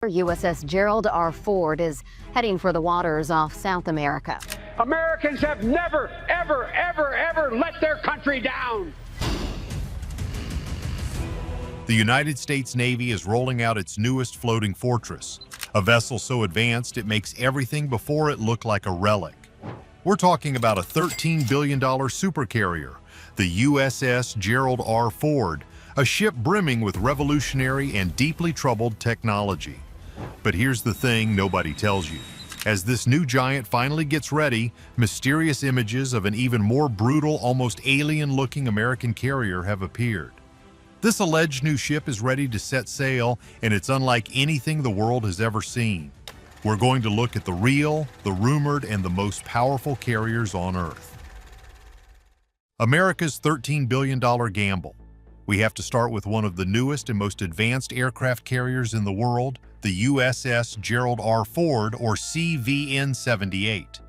USS Gerald R. Ford is heading for the waters off South America. Americans have never, ever let their country down. The United States Navy is rolling out its newest floating fortress, a vessel so advanced it makes everything before it look like a relic. We're talking about a $13 billion supercarrier, the USS Gerald R. Ford, a ship brimming with revolutionary and deeply troubled technology. But here's the thing nobody tells you. As this new giant finally gets ready, mysterious images of an even more brutal, almost alien-looking American carrier have appeared. This alleged new ship is ready to set sail, and it's unlike anything the world has ever seen. We're going to look at the real, the rumored, and the most powerful carriers on Earth. America's $13 billion gamble. We have to start with one of the newest and most advanced aircraft carriers in the world, the USS Gerald R. Ford, or CVN-78.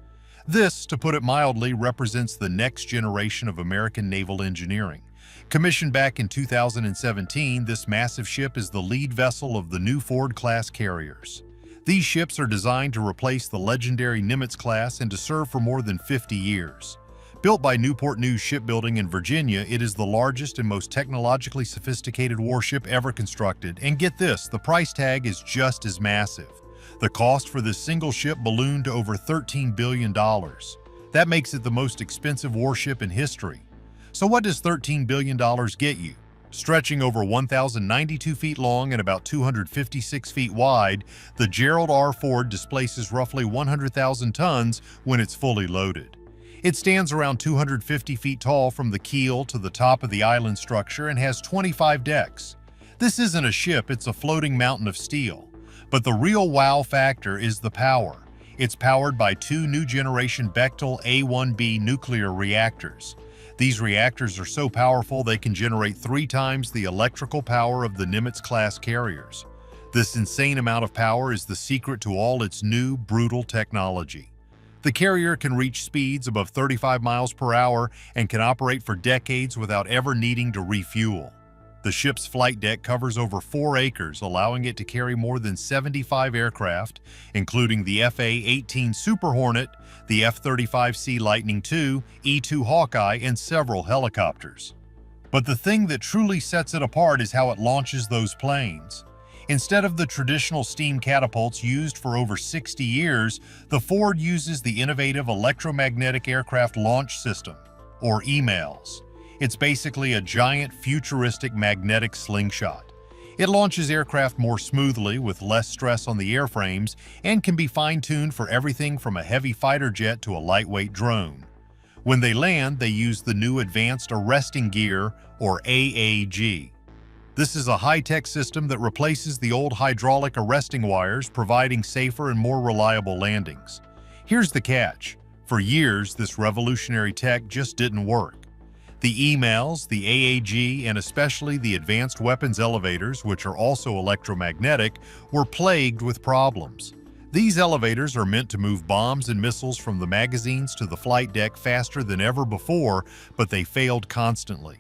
This, to put it mildly, represents the next generation of American naval engineering. Commissioned back in 2017, this massive ship is the lead vessel of the new Ford-class carriers. These ships are designed to replace the legendary Nimitz class and to serve for more than 50 years. Built by Newport News Shipbuilding in Virginia, it is the largest and most technologically sophisticated warship ever constructed. And get this, the price tag is just as massive. The cost for this single ship ballooned to over $13 billion. That makes it the most expensive warship in history. So what does $13 billion get you? Stretching over 1,092 feet long and about 256 feet wide, the Gerald R. Ford displaces roughly 100,000 tons when it's fully loaded. It stands around 250 feet tall from the keel to the top of the island structure and has 25 decks. This isn't a ship, it's a floating mountain of steel. But the real wow factor is the power. It's powered by two new-generation Bechtel A-1B nuclear reactors. These reactors are so powerful they can generate 3 times the electrical power of the Nimitz-class carriers. This insane amount of power is the secret to all its new, brutal technology. The carrier can reach speeds above 35 miles per hour and can operate for decades without ever needing to refuel. The ship's flight deck covers over 4 acres, allowing it to carry more than 75 aircraft, including the F/A-18 Super Hornet, the F-35C Lightning II, E-2 Hawkeye, and several helicopters. But the thing that truly sets it apart is how it launches those planes. Instead of the traditional steam catapults used for over 60 years, the Ford uses the innovative electromagnetic aircraft launch system, or EMALS. It's basically a giant futuristic magnetic slingshot. It launches aircraft more smoothly with less stress on the airframes and can be fine-tuned for everything from a heavy fighter jet to a lightweight drone. When they land, they use the new Advanced Arresting Gear, or AAG. This is a high-tech system that replaces the old hydraulic arresting wires, providing safer and more reliable landings. Here's the catch. For years, this revolutionary tech just didn't work. The EMALS, the AAG, and especially the advanced weapons elevators, which are also electromagnetic, were plagued with problems. These elevators are meant to move bombs and missiles from the magazines to the flight deck faster than ever before, but they failed constantly.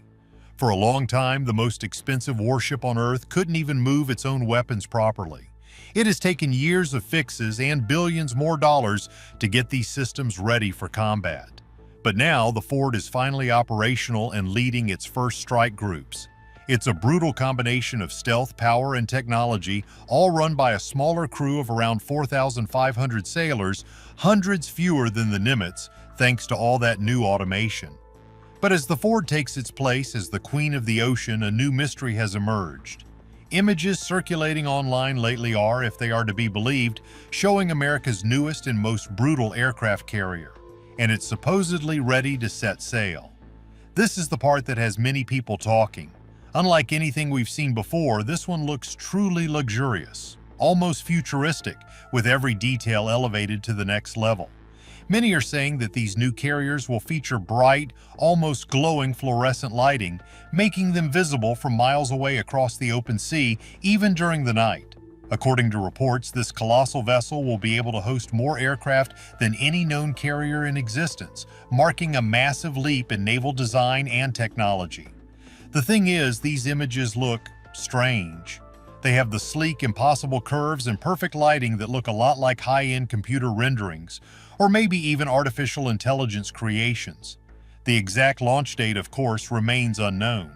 For a long time, the most expensive warship on Earth couldn't even move its own weapons properly. It has taken years of fixes and billions more dollars to get these systems ready for combat. But now, the Ford is finally operational and leading its first strike groups. It's a brutal combination of stealth, power, and technology, all run by a smaller crew of around 4,500 sailors, hundreds fewer than the Nimitz, thanks to all that new automation. But as the Ford takes its place as the queen of the ocean, a new mystery has emerged. Images circulating online lately are, if they are to be believed, showing America's newest and most brutal aircraft carrier, and it's supposedly ready to set sail. This is the part that has many people talking. Unlike anything we've seen before, this one looks truly luxurious, almost futuristic, with every detail elevated to the next level. Many are saying that these new carriers will feature bright, almost glowing fluorescent lighting, making them visible from miles away across the open sea, even during the night. According to reports, this colossal vessel will be able to host more aircraft than any known carrier in existence, marking a massive leap in naval design and technology. The thing is, these images look strange. They have the sleek, impossible curves and perfect lighting that look a lot like high-end computer renderings, or maybe even artificial intelligence creations. The exact launch date, of course, remains unknown.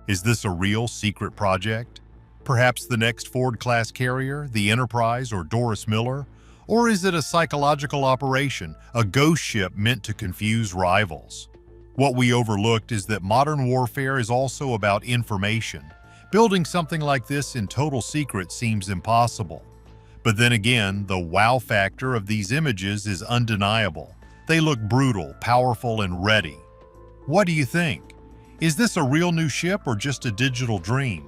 Is this a real secret project? Perhaps the next Ford-class carrier, the Enterprise or Doris Miller? Or is it a psychological operation, a ghost ship meant to confuse rivals? What we overlooked is that modern warfare is also about information. Building something like this in total secret seems impossible. But then again, the wow factor of these images is undeniable. They look brutal, powerful, and ready. What do you think? Is this a real new ship or just a digital dream?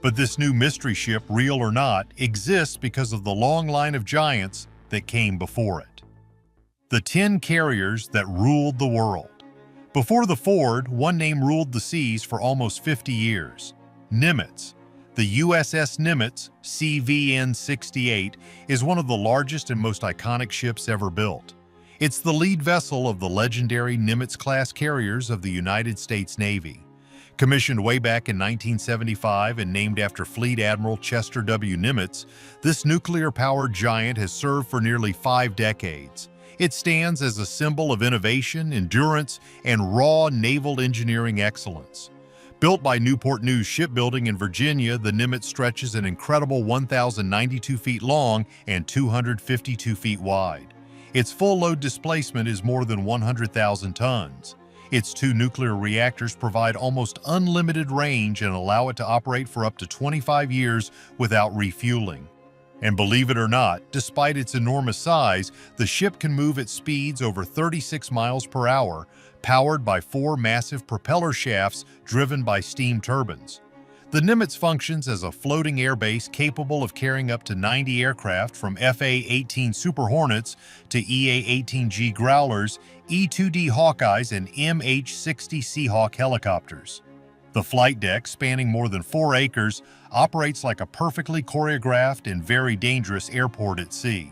But this new mystery ship, real or not, exists because of the long line of giants that came before it. The 10 carriers that ruled the world. Before the Ford, one name ruled the seas for almost 50 years. Nimitz. The USS Nimitz, CVN-68, is one of the largest and most iconic ships ever built. It's the lead vessel of the legendary Nimitz-class carriers of the United States Navy. Commissioned way back in 1975 and named after Fleet Admiral Chester W. Nimitz, this nuclear-powered giant has served for nearly 5 decades. It stands as a symbol of innovation, endurance, and raw naval engineering excellence. Built by Newport News Shipbuilding in Virginia, the Nimitz stretches an incredible 1,092 feet long and 252 feet wide. Its full load displacement is more than 100,000 tons. Its 2 nuclear reactors provide almost unlimited range and allow it to operate for up to 25 years without refueling. And believe it or not, despite its enormous size, the ship can move at speeds over 36 miles per hour, powered by 4 massive propeller shafts driven by steam turbines. The Nimitz functions as a floating airbase capable of carrying up to 90 aircraft from FA-18 Super Hornets to EA-18G Growlers, E-2D Hawkeyes, and MH-60 Seahawk helicopters. The flight deck, spanning more than 4 acres, operates like a perfectly choreographed and very dangerous airport at sea.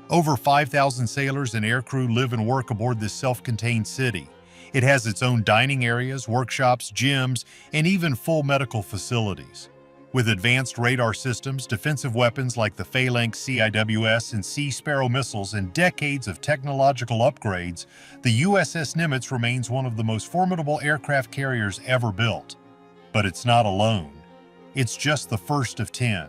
Over 5,000 sailors and aircrew live and work aboard this self-contained city. It has its own dining areas, workshops, gyms, and even full medical facilities. With advanced radar systems, defensive weapons like the Phalanx CIWS and Sea Sparrow missiles, and decades of technological upgrades, the USS Nimitz remains one of the most formidable aircraft carriers ever built. But it's not alone. It's just the first of 10.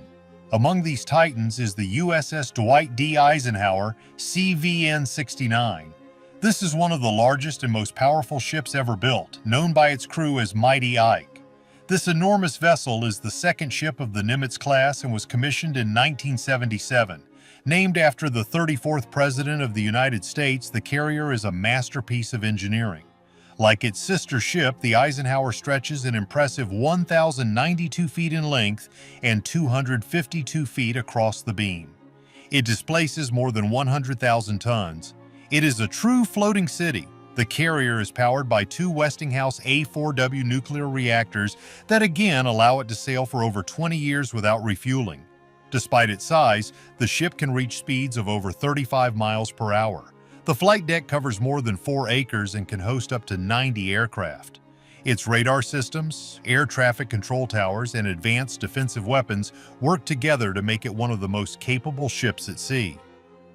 Among these titans is the USS Dwight D. Eisenhower, CVN-69. This is one of the largest and most powerful ships ever built, known by its crew as Mighty Ike. This enormous vessel is the second ship of the Nimitz class and was commissioned in 1977. Named after the 34th President of the United States, the carrier is a masterpiece of engineering. Like its sister ship, the Eisenhower stretches an impressive 1,092 feet in length and 252 feet across the beam. It displaces more than 100,000 tons. It is a true floating city. The carrier is powered by 2 Westinghouse A4W nuclear reactors that again allow it to sail for over 20 years without refueling. Despite its size, the ship can reach speeds of over 35 miles per hour. The flight deck covers more than 4 acres and can host up to 90 aircraft. Its radar systems, air traffic control towers, and advanced defensive weapons work together to make it one of the most capable ships at sea.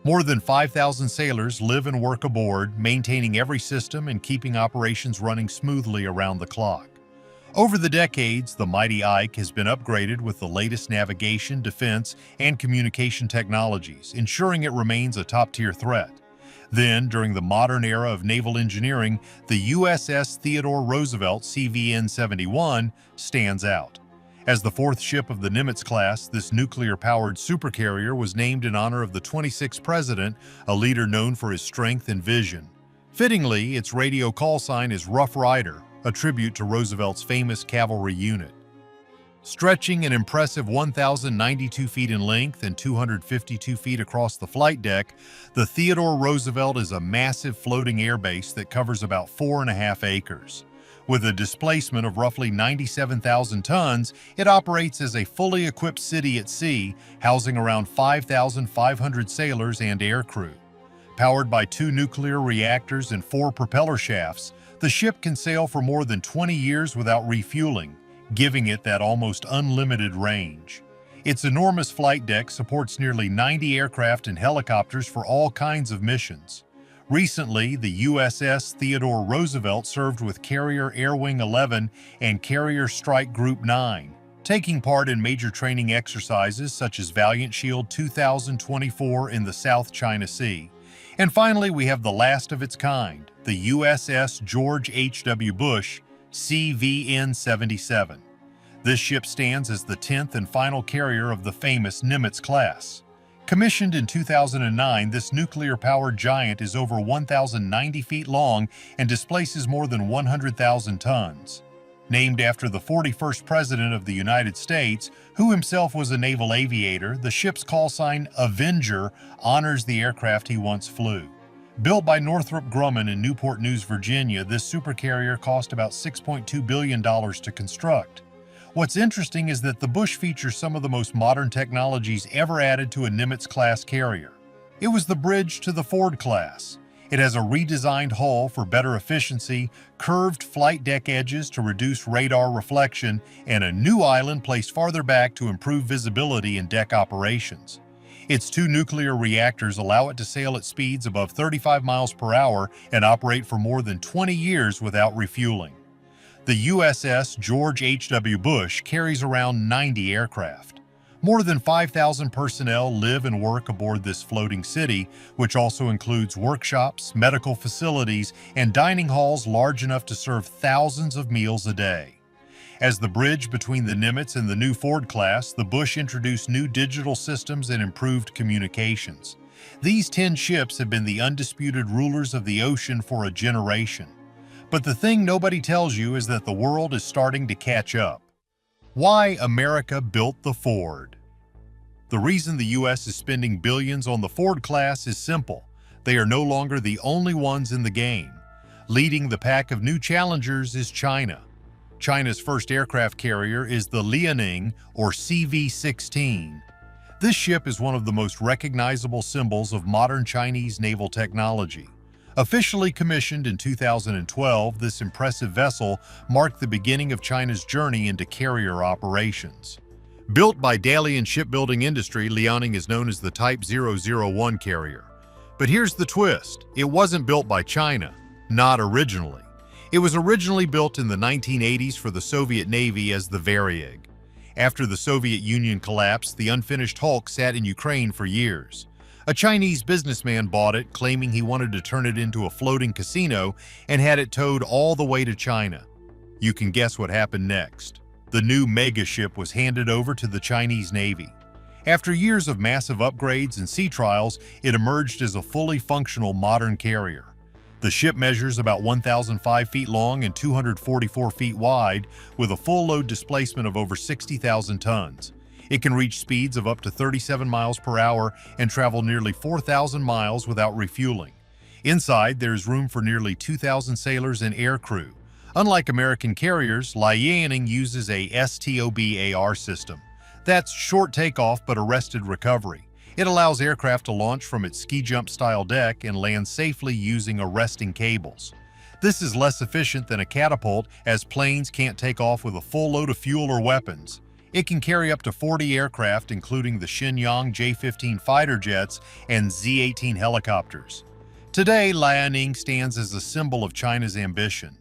More than 5,000 sailors live and work aboard, maintaining every system and keeping operations running smoothly around the clock. Over the decades, the Mighty Ike has been upgraded with the latest navigation, defense, and communication technologies, ensuring it remains a top-tier threat. Then, during the modern era of naval engineering, the USS Theodore Roosevelt CVN-71 stands out. As the 4th ship of the Nimitz class, this nuclear-powered supercarrier was named in honor of the 26th president, a leader known for his strength and vision. Fittingly, its radio call sign is Rough Rider, a tribute to Roosevelt's famous cavalry unit. Stretching an impressive 1,092 feet in length and 252 feet across the flight deck, the Theodore Roosevelt is a massive floating airbase that covers about 4.5 acres. With a displacement of roughly 97,000 tons, it operates as a fully equipped city at sea, housing around 5,500 sailors and aircrew. Powered by 2 nuclear reactors and 4 propeller shafts, the ship can sail for more than 20 years without refueling, giving it that almost unlimited range. Its enormous flight deck supports nearly 90 aircraft and helicopters for all kinds of missions. Recently, the USS Theodore Roosevelt served with Carrier Air Wing 11 and Carrier Strike Group 9, taking part in major training exercises such as Valiant Shield 2024 in the South China Sea. And finally, we have the last of its kind, the USS George H.W. Bush CVN-77. This ship stands as the 10th and final carrier of the famous Nimitz class. Commissioned in 2009, this nuclear-powered giant is over 1,090 feet long and displaces more than 100,000 tons. Named after the 41st President of the United States, who himself was a naval aviator, the ship's call sign, Avenger, honors the aircraft he once flew. Built by Northrop Grumman in Newport News, Virginia, this supercarrier cost about $6.2 billion to construct. What's interesting is that the Bush features some of the most modern technologies ever added to a Nimitz-class carrier. It was the bridge to the Ford class. It has a redesigned hull for better efficiency, curved flight deck edges to reduce radar reflection, and a new island placed farther back to improve visibility in deck operations. Its 2 nuclear reactors allow it to sail at speeds above 35 miles per hour and operate for more than 20 years without refueling. The USS George H.W. Bush carries around 90 aircraft. More than 5,000 personnel live and work aboard this floating city, which also includes workshops, medical facilities, and dining halls large enough to serve thousands of meals a day. As the bridge between the Nimitz and the new Ford class, the Bush introduced new digital systems and improved communications. These 10 ships have been the undisputed rulers of the ocean for a generation. But the thing nobody tells you is that the world is starting to catch up. Why America built the Ford? The reason the U.S. is spending billions on the Ford class is simple. They are no longer the only ones in the game. Leading the pack of new challengers is China. China's first aircraft carrier is the Liaoning, or CV-16. This ship is one of the most recognizable symbols of modern Chinese naval technology. Officially commissioned in 2012, this impressive vessel marked the beginning of China's journey into carrier operations. Built by Dalian Shipbuilding Industry, Liaoning is known as the Type 001 carrier. But here's the twist. It wasn't built by China, not originally. It was originally built in the 1980s for the Soviet Navy as the Varyag. After the Soviet Union collapsed, the unfinished hulk sat in Ukraine for years. A Chinese businessman bought it, claiming he wanted to turn it into a floating casino, and had it towed all the way to China. You can guess what happened next. The new mega ship was handed over to the Chinese Navy. After years of massive upgrades and sea trials, it emerged as a fully functional modern carrier. The ship measures about 1,005 feet long and 244 feet wide, with a full load displacement of over 60,000 tons. It can reach speeds of up to 37 miles per hour and travel nearly 4,000 miles without refueling. Inside, there is room for nearly 2,000 sailors and air crew. Unlike American carriers, Liaoning uses a STOBAR system. That's short takeoff but arrested recovery. It allows aircraft to launch from its ski jump style deck and land safely using arresting cables. This is less efficient than a catapult, as planes can't take off with a full load of fuel or weapons. It can carry up to 40 aircraft, including the Shenyang J-15 fighter jets and Z-18 helicopters. Today, Liaoning stands as a symbol of China's ambition.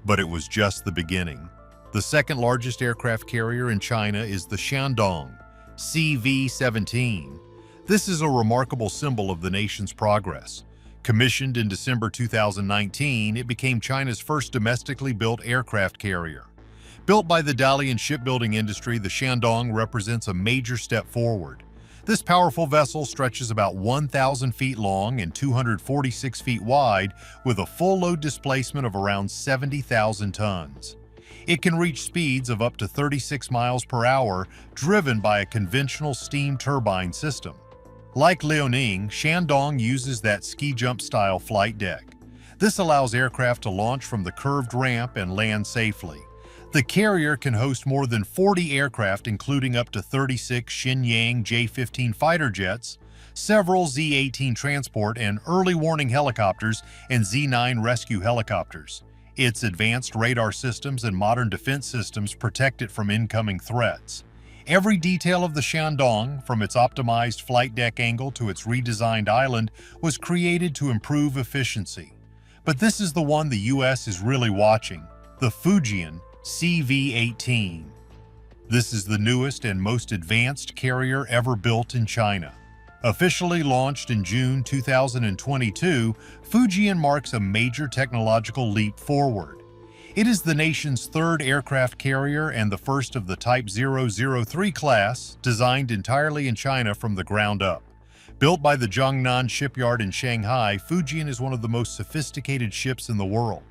But it was just the beginning. The second largest aircraft carrier in China is the Shandong CV-17. This is a remarkable symbol of the nation's progress. Commissioned in December 2019, it became China's first domestically built aircraft carrier. Built by the Dalian Shipbuilding Industry, the Shandong represents a major step forward. This powerful vessel stretches about 1,000 feet long and 246 feet wide, with a full load displacement of around 70,000 tons. It can reach speeds of up to 36 miles per hour, driven by a conventional steam turbine system. Like Liaoning, Shandong uses that ski jump style flight deck. This allows aircraft to launch from the curved ramp and land safely. The carrier can host more than 40 aircraft, including up to 36 Shenyang J-15 fighter jets, several Z-18 transport and early warning helicopters, and Z-9 rescue helicopters. Its advanced radar systems and modern defense systems protect it from incoming threats. Every detail of the Shandong, from its optimized flight deck angle to its redesigned island, was created to improve efficiency. But this is the one the U.S. is really watching, the Fujian CV-18. This is the newest and most advanced carrier ever built in China. Officially launched in June 2022, Fujian marks a major technological leap forward. It is the nation's third aircraft carrier and the first of the Type 003 class, designed entirely in China from the ground up. Built by the Jiangnan shipyard in Shanghai, Fujian is one of the most sophisticated ships in the world.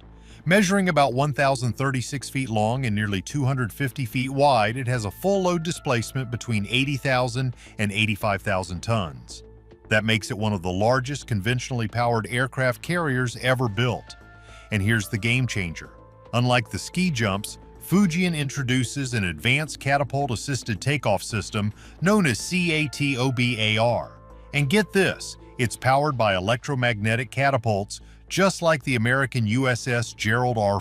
Measuring about 1,036 feet long and nearly 250 feet wide, it has a full load displacement between 80,000 and 85,000 tons. That makes it one of the largest conventionally powered aircraft carriers ever built. And here's the game changer. Unlike the ski jumps, Fujian introduces an advanced catapult-assisted takeoff system known as CATOBAR. And get this, it's powered by electromagnetic catapults, just like the American USS Gerald R.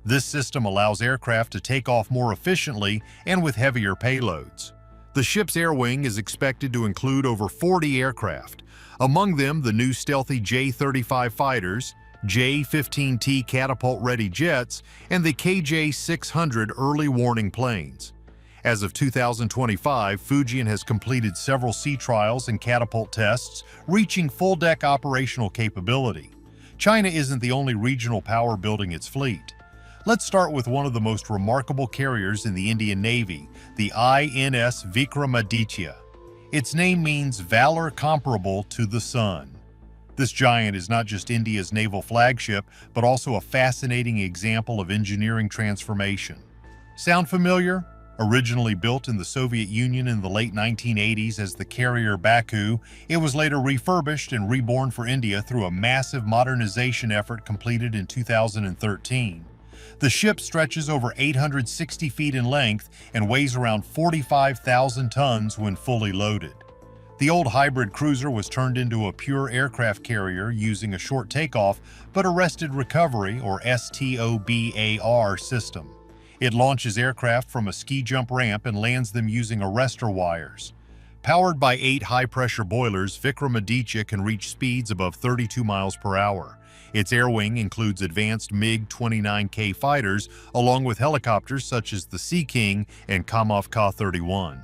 This system allows aircraft to take off more efficiently and with heavier payloads. The ship's air wing is expected to include over 40 aircraft, among them the new stealthy J-35 fighters, J-15T catapult-ready jets, and the KJ-600 early warning planes. As of 2025, Fujian has completed several sea trials and catapult tests, reaching full-deck operational capability. China isn't the only regional power building its fleet. Let's start with one of the most remarkable carriers in the Indian Navy, the INS Vikramaditya. Its name means valor comparable to the sun. This giant is not just India's naval flagship, but also a fascinating example of engineering transformation. Sound familiar? Originally built in the Soviet Union in the late 1980s as the carrier Baku, it was later refurbished and reborn for India through a massive modernization effort completed in 2013. The ship stretches over 860 feet in length and weighs around 45,000 tons when fully loaded. The old hybrid cruiser was turned into a pure aircraft carrier using a short takeoff but arrested recovery, or STOBAR, system. It launches aircraft from a ski jump ramp and lands them using arrestor wires. Powered by 8 high-pressure boilers, Vikramaditya can reach speeds above 32 miles per hour. Its air wing includes advanced MiG-29K fighters, along with helicopters such as the Sea King and Kamov Ka-31.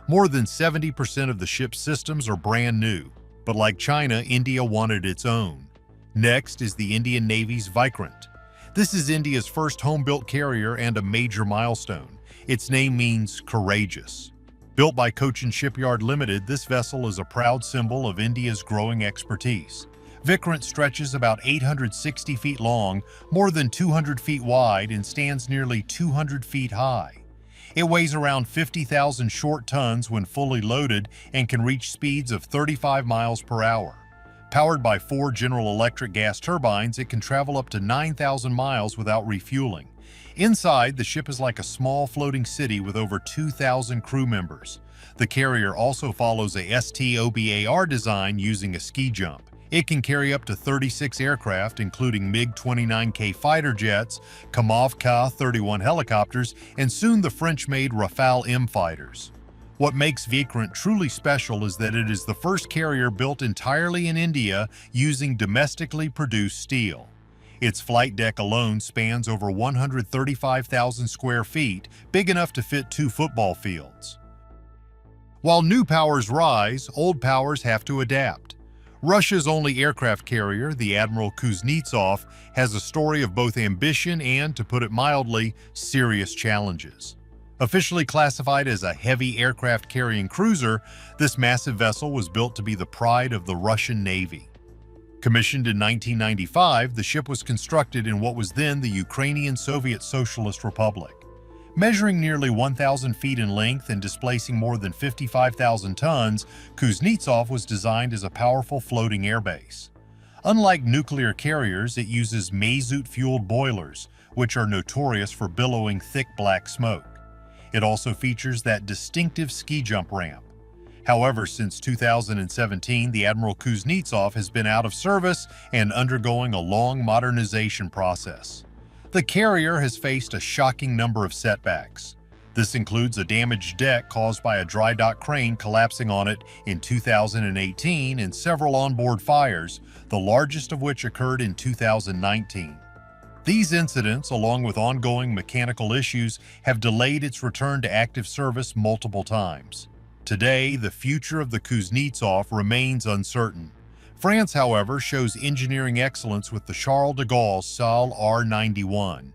More than 70% of the ship's systems are brand new, but like China, India wanted its own. Next is the Indian Navy's Vikrant. This is India's first home-built carrier and a major milestone. Its name means courageous. Built by Cochin Shipyard Limited, this vessel is a proud symbol of India's growing expertise. Vikrant stretches about 860 feet long, more than 200 feet wide, and stands nearly 200 feet high. It weighs around 50,000 short tons when fully loaded and can reach speeds of 35 miles per hour. Powered by 4 General Electric gas turbines, it can travel up to 9,000 miles without refueling. Inside, the ship is like a small floating city with over 2,000 crew members. The carrier also follows a STOBAR design using a ski jump. It can carry up to 36 aircraft, including MiG-29K fighter jets, Kamov Ka-31 helicopters, and soon the French-made Rafale M fighters. What makes Vikrant truly special is that it is the first carrier built entirely in India using domestically produced steel. Its flight deck alone spans over 135,000 square feet, big enough to fit 2 football fields. While new powers rise, old powers have to adapt. Russia's only aircraft carrier, the Admiral Kuznetsov, has a story of both ambition and, to put it mildly, serious challenges. Officially classified as a heavy aircraft carrying cruiser, this massive vessel was built to be the pride of the Russian Navy. Commissioned in 1995, the ship was constructed in what was then the Ukrainian Soviet Socialist Republic. Measuring nearly 1,000 feet in length and displacing more than 55,000 tons, Kuznetsov was designed as a powerful floating airbase. Unlike nuclear carriers, it uses mazout-fueled boilers, which are notorious for billowing thick black smoke. It also features that distinctive ski jump ramp. However, since 2017, the Admiral Kuznetsov has been out of service and undergoing a long modernization process. The carrier has faced a shocking number of setbacks. This includes a damaged deck caused by a dry dock crane collapsing on it in 2018 and several onboard fires, the largest of which occurred in 2019. These incidents, along with ongoing mechanical issues, have delayed its return to active service multiple times. Today, the future of the Kuznetsov remains uncertain. France, however, shows engineering excellence with the Charles de Gaulle SAL R-91.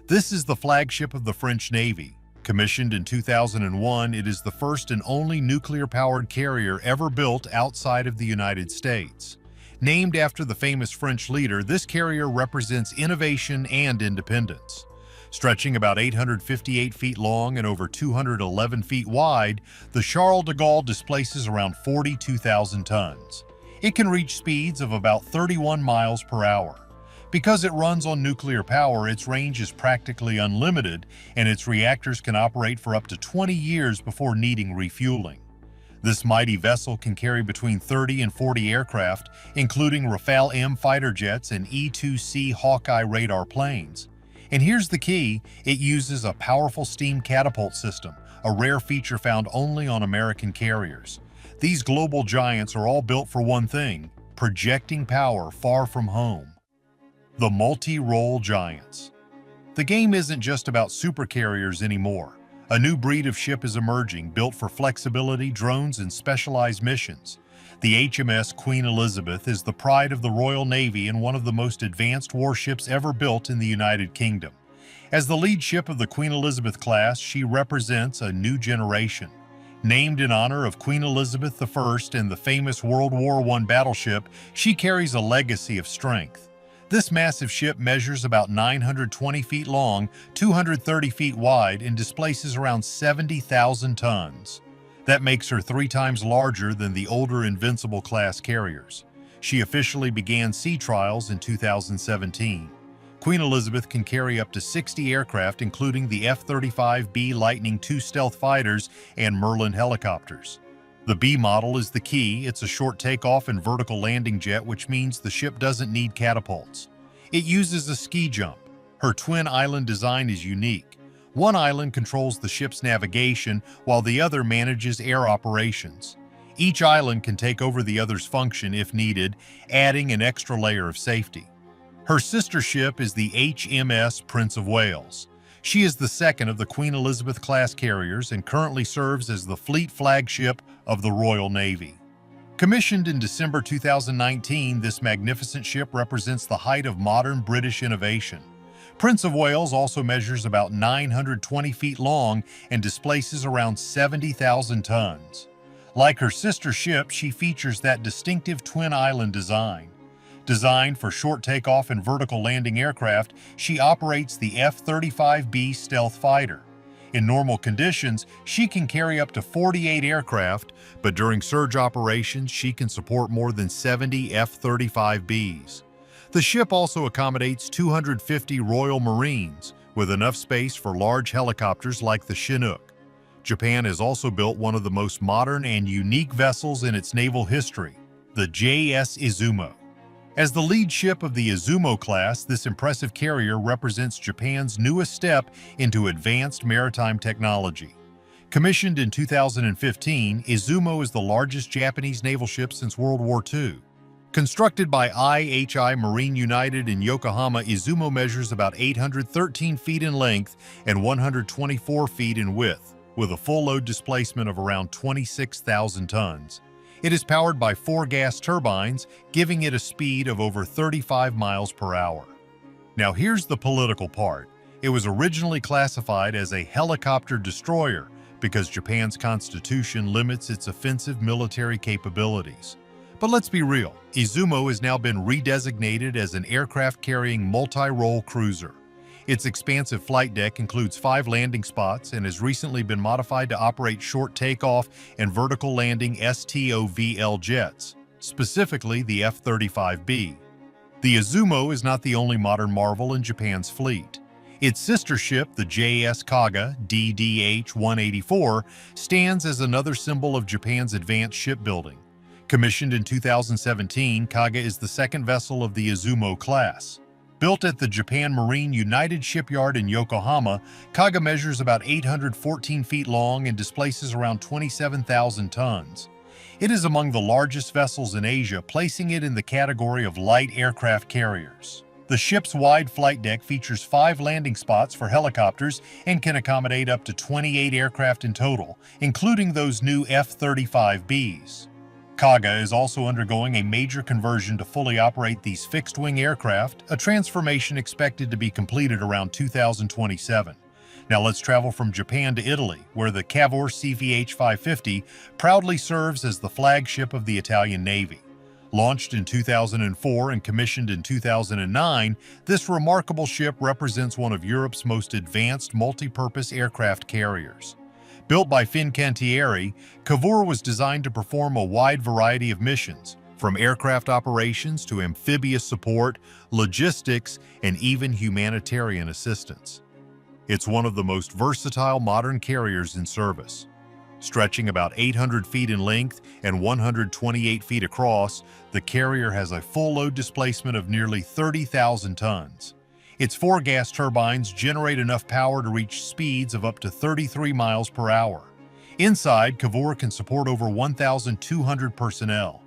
This is the flagship of the French Navy. Commissioned in 2001, it is the first and only nuclear-powered carrier ever built outside of the United States. Named after the famous French leader, this carrier represents innovation and independence. Stretching about 858 feet long and over 211 feet wide, the Charles de Gaulle displaces around 42,000 tons. It can reach speeds of about 31 miles per hour. Because it runs on nuclear power, its range is practically unlimited, and its reactors can operate for up to 20 years before needing refueling. This mighty vessel can carry between 30 and 40 aircraft, including Rafale M fighter jets and E-2C Hawkeye radar planes. And here's the key, it uses a powerful steam catapult system, a rare feature found only on American carriers. These global giants are all built for one thing, projecting power far from home. The multi-role giants. The game isn't just about supercarriers anymore. A new breed of ship is emerging, built for flexibility, drones, and specialized missions. The HMS Queen Elizabeth is the pride of the Royal Navy and one of the most advanced warships ever built in the United Kingdom. As the lead ship of the Queen Elizabeth class, she represents a new generation. Named in honor of Queen Elizabeth I and the famous World War I battleship, she carries a legacy of strength. This massive ship measures about 920 feet long, 230 feet wide, and displaces around 70,000 tons. That makes her 3 times larger than the older Invincible-class carriers. She officially began sea trials in 2017. Queen Elizabeth can carry up to 60 aircraft, including the F-35B Lightning II stealth fighters and Merlin helicopters. The B model is the key. It's a short takeoff and vertical landing jet, which means the ship doesn't need catapults. It uses a ski jump. Her twin island design is unique. One island controls the ship's navigation, while the other manages air operations. Each island can take over the other's function if needed, adding an extra layer of safety. Her sister ship is the HMS Prince of Wales. She is the second of the Queen Elizabeth-class carriers and currently serves as the fleet flagship of the Royal Navy. Commissioned in December 2019, this magnificent ship represents the height of modern British innovation. Prince of Wales also measures about 920 feet long and displaces around 70,000 tons. Like her sister ship, she features that distinctive twin island design. Designed for short takeoff and vertical landing aircraft, she operates the F-35B stealth fighter. In normal conditions, she can carry up to 48 aircraft, but during surge operations, she can support more than 70 F-35Bs. The ship also accommodates 250 Royal Marines, with enough space for large helicopters like the Chinook. Japan has also built one of the most modern and unique vessels in its naval history, the JS Izumo. As the lead ship of the Izumo class, this impressive carrier represents Japan's newest step into advanced maritime technology. Commissioned in 2015, Izumo is the largest Japanese naval ship since World War II. Constructed by IHI Marine United in Yokohama, Izumo measures about 813 feet in length and 124 feet in width, with a full load displacement of around 26,000 tons. It is powered by 4 gas turbines, giving it a speed of over 35 miles per hour. Now here's the political part. It was originally classified as a helicopter destroyer because Japan's constitution limits its offensive military capabilities. But let's be real, Izumo has now been redesignated as an aircraft-carrying multi-role cruiser. Its expansive flight deck includes 5 landing spots and has recently been modified to operate short takeoff and vertical landing STOVL jets, specifically the F-35B. The Izumo is not the only modern marvel in Japan's fleet. Its sister ship, the JS Kaga DDH-184, stands as another symbol of Japan's advanced shipbuilding. Commissioned in 2017, Kaga is the second vessel of the Izumo class. Built at the Japan Marine United Shipyard in Yokohama, Kaga measures about 814 feet long and displaces around 27,000 tons. It is among the largest vessels in Asia, placing it in the category of light aircraft carriers. The ship's wide flight deck features 5 landing spots for helicopters and can accommodate up to 28 aircraft in total, including those new F-35Bs. Kaga is also undergoing a major conversion to fully operate these fixed-wing aircraft, a transformation expected to be completed around 2027. Now let's travel from Japan to Italy, where the Cavour CVH-550 proudly serves as the flagship of the Italian Navy. Launched in 2004 and commissioned in 2009, this remarkable ship represents one of Europe's most advanced multi-purpose aircraft carriers. Built by Fincantieri, Cavour was designed to perform a wide variety of missions, from aircraft operations to amphibious support, logistics, and even humanitarian assistance. It's one of the most versatile modern carriers in service. Stretching about 800 feet in length and 128 feet across, the carrier has a full load displacement of nearly 30,000 tons. Its 4 gas turbines generate enough power to reach speeds of up to 33 miles per hour. Inside, Cavour can support over 1,200 personnel.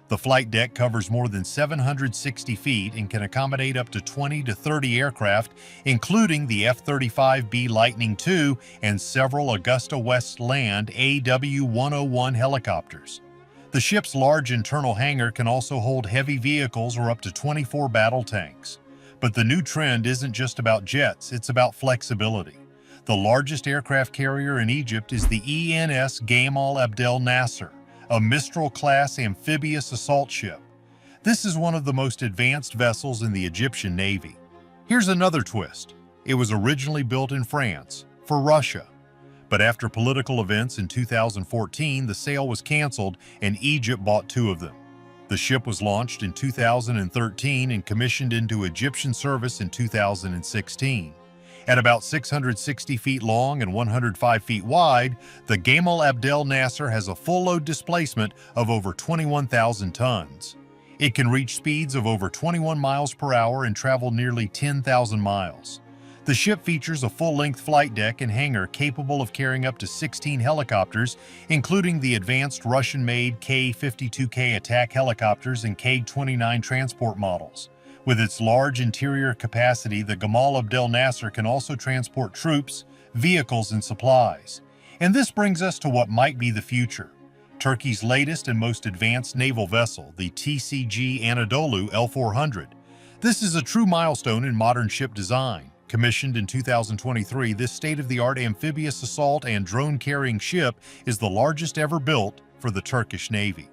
The flight deck covers more than 760 feet and can accommodate up to 20 to 30 aircraft, including the F-35B Lightning II and several Augusta Westland AW-101 helicopters. The ship's large internal hangar can also hold heavy vehicles or up to 24 battle tanks. But the new trend isn't just about jets, it's about flexibility. The largest aircraft carrier in Egypt is the ENS Gamal Abdel Nasser, a Mistral-class amphibious assault ship. This is one of the most advanced vessels in the Egyptian Navy. Here's another twist. It was originally built in France, for Russia. But after political events in 2014, the sale was canceled and Egypt bought 2 of them. The ship was launched in 2013 and commissioned into Egyptian service in 2016. At about 660 feet long and 105 feet wide, the Gamal Abdel Nasser has a full load displacement of over 21,000 tons. It can reach speeds of over 21 miles per hour and travel nearly 10,000 miles. The ship features a full-length flight deck and hangar capable of carrying up to 16 helicopters, including the advanced Russian-made K-52K attack helicopters and K-29 transport models. With its large interior capacity, the Gamal Abdel Nasser can also transport troops, vehicles, and supplies. And this brings us to what might be the future. Turkey's latest and most advanced naval vessel, the TCG Anadolu L-400. This is a true milestone in modern ship design. Commissioned in 2023, this state-of-the-art amphibious assault and drone-carrying ship is the largest ever built for the Turkish Navy.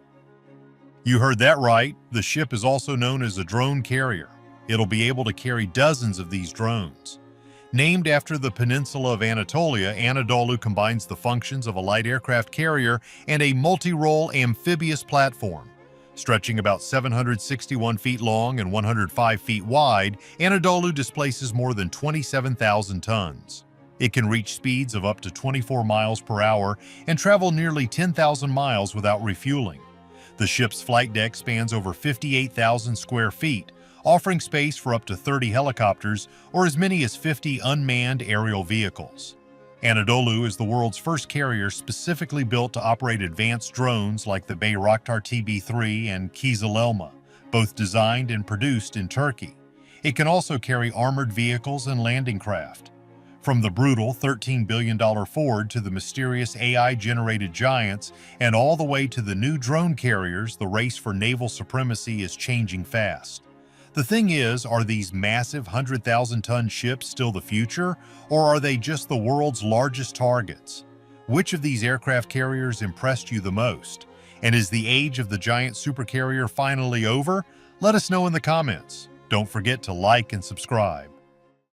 You heard that right. The ship is also known as a drone carrier. It'll be able to carry dozens of these drones. Named after the peninsula of Anatolia, Anadolu combines the functions of a light aircraft carrier and a multi-role amphibious platform. Stretching about 761 feet long and 105 feet wide, Anadolu displaces more than 27,000 tons. It can reach speeds of up to 24 miles per hour and travel nearly 10,000 miles without refueling. The ship's flight deck spans over 58,000 square feet, offering space for up to 30 helicopters or as many as 50 unmanned aerial vehicles. Anadolu is the world's first carrier specifically built to operate advanced drones like the Bayraktar TB3 and Kizilelma, both designed and produced in Turkey. It can also carry armored vehicles and landing craft. From the brutal $13 billion Ford to the mysterious AI-generated giants and all the way to the new drone carriers, the race for naval supremacy is changing fast. The thing is, are these massive 100,000-ton ships still the future, or are they just the world's largest targets? Which of these aircraft carriers impressed you the most? And is the age of the giant supercarrier finally over? Let us know in the comments. Don't forget to like and subscribe.